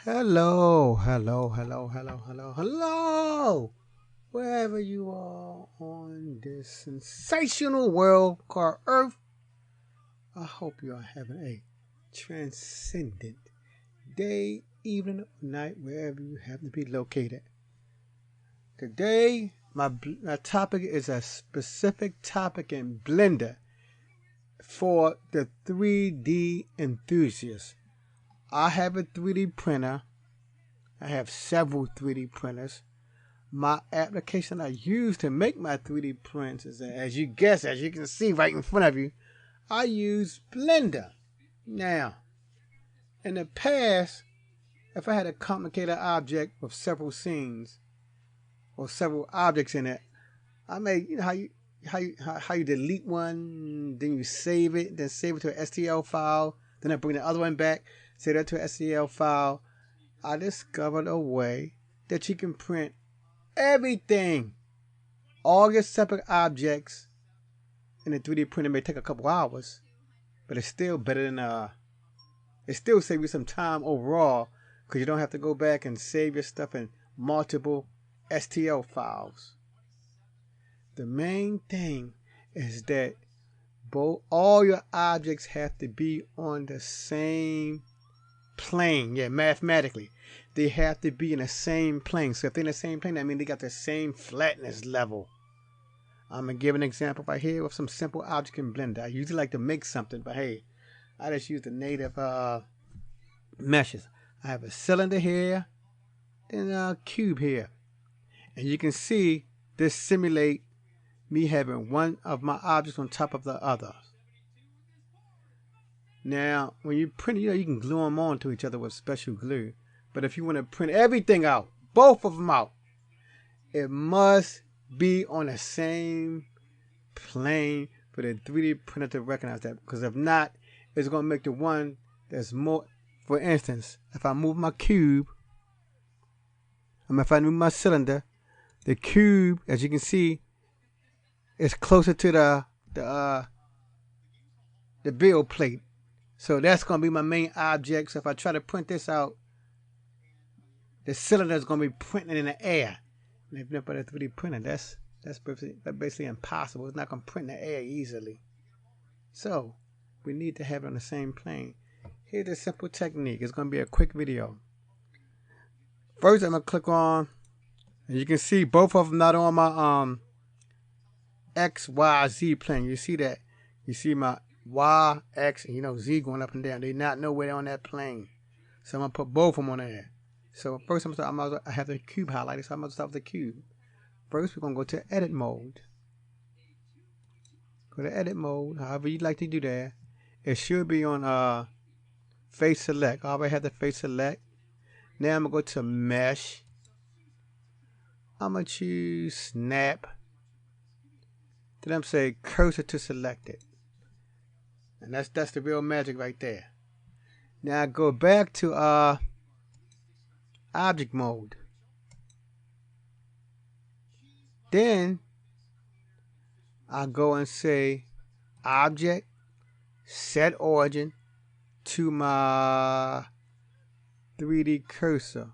Hello, hello, hello, hello, hello, hello. Wherever you are on this sensational world called Earth, I hope you are having a transcendent day, evening, or night, wherever you happen to be located. Today, my topic is a specific topic in Blender for the 3D enthusiast. I have a 3D printer. I have several 3D printers. My application I use to make my 3D prints is, as you can see right in front of you, I use Blender. Now, in the past, if I had a complicated object with several scenes or several objects in it, I may, how you delete one, then you save it, then save it to an STL file, then I bring the other one back, save that to an STL file. I discovered a way that you can print everything, all your separate objects in a 3D printer. May take a couple hours, but it's still better than it still saves you some time overall because you don't have to go back and save your stuff in multiple STL files. The main thing is that all your objects have to be on the same plane. Yeah, mathematically, they have to be in the same plane. So if they're in the same plane, that means they got the same flatness level. I'm going to give an example right here with some simple object in Blender. I usually like to make something, but hey, I just use the native meshes. I have a cylinder here, then a cube here. And you can see this simulate me having one of my objects on top of the other. Now, when you print, you can glue them onto each other with special glue. But if you want to print everything out, both of them out, it must be on the same plane for the 3D printer to recognize that. Because if not, it's going to make the one that's more. For instance, if I move my cube, if I move my cylinder, the cube, as you can see, is closer to the build plate. So that's going to be my main object. So if I try to print this out, the cylinder is going to be printing in the air. And if you put a 3D printer, that's basically impossible. It's not going to print in the air easily. So we need to have it on the same plane. Here's a simple technique. It's going to be a quick video. First, I'm going to click on, and you can see both of them not on my X, Y, Z plane. You see that? You see my Y, X, and Z going up and down. They're not nowhere on that plane. So I'm going to put both of them on there. So first I have the cube highlighted, so I'm going to start with the cube. First, we're going to go to edit mode. Go to edit mode, however you'd like to do that. It should be on face select. I already have the face select. Now I'm going to go to mesh. I'm going to choose snap. Then I'm saying cursor to selected. And that's the real magic right there. Now I go back to object mode. Then I go and say object, set origin to my 3D cursor.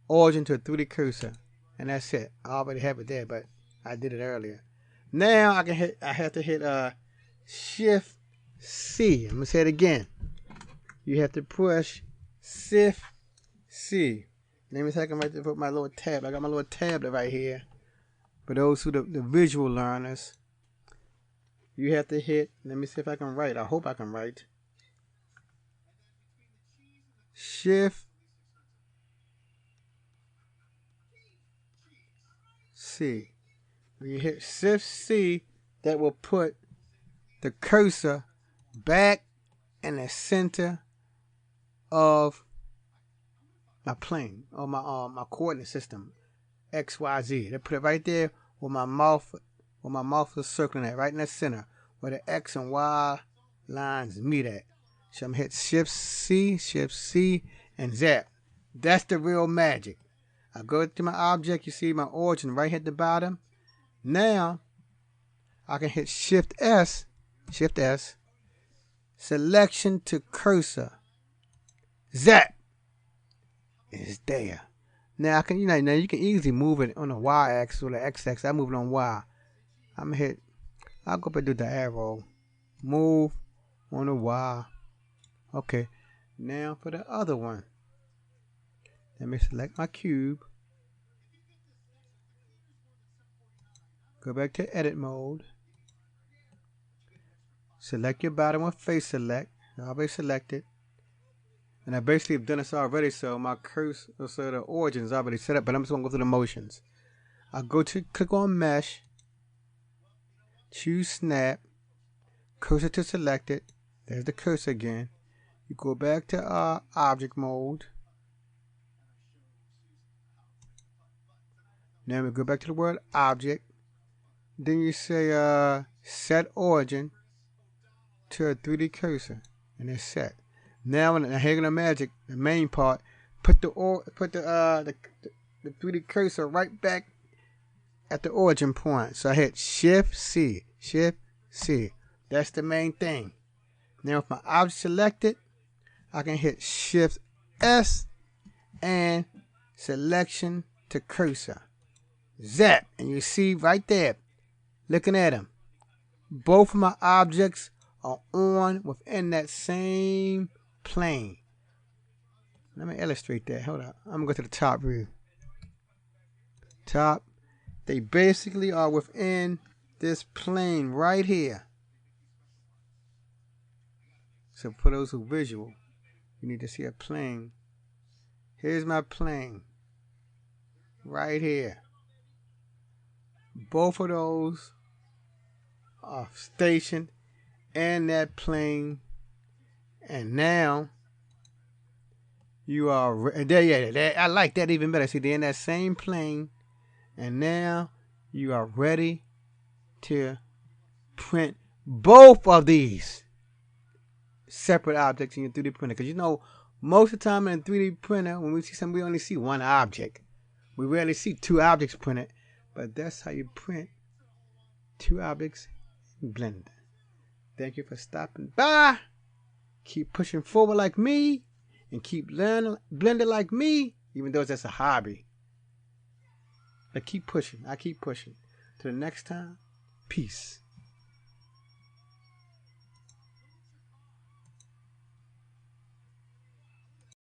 Origin to a 3D cursor. And that's it. I already have it there, but I did it earlier. Now I have to hit Shift C. I'm gonna say it again. You have to push Shift C. Let me see if I can right there put my little tab. I got my little tablet right here. For those who the visual learners, you have to hit. Let me see if I can write. I hope I can write. Shift C. When you hit Shift C, that will put the cursor back in the center of my plane or my coordinate system, X, Y, Z. They put it right there where my mouth is circling at, right in the center, where the X and Y lines meet at. So I'm gonna hit Shift C, and zap. That's the real magic. I go to my object. You see my origin right at the bottom. Now I can hit Shift S, selection to cursor, zap. is there. Now I can, now you can easily move it on the y-axis or the x-axis. I move it on y. I'm gonna hit. I'll go up and do the arrow. Move on the y. Okay. Now for the other one. Let me select my cube. Go back to edit mode. Select your bottom with face select. I already selected. And I basically have done this already, so my cursor, so the origin is already set up, but I'm just going to go through the motions. I'll go to click on mesh, choose snap, cursor to selected. There's the cursor again. You go back to object mode. Now we go back to the word object. Then you say set origin to a 3D cursor, and it's set. Now in the Hanging of Magic, the main part, put the 3D cursor right back at the origin point. So I hit Shift C, Shift C. That's the main thing. Now with my object selected, I can hit Shift S and selection to cursor. Zap, and you see right there, looking at them, both of my objects are on within that same plane. Let me illustrate that. Hold on. I'm going to go to the top view. Top. They basically are within this plane right here. So for those who visual, you need to see a plane. Here's my plane. Right here. Both of those are stationed in that plane, and now you are there. Yeah, I like that even better. See, they're in that same plane, and now you are ready to print both of these separate objects in your 3D printer. Because most of the time in a 3D printer, when we see something, we only see one object. We rarely see two objects printed, but that's how you print two objects in Blender. Thank you for stopping by. Keep pushing forward like me, and keep learning Blender like me, even though it's just a hobby. But keep pushing. I keep pushing. Till the next time, peace.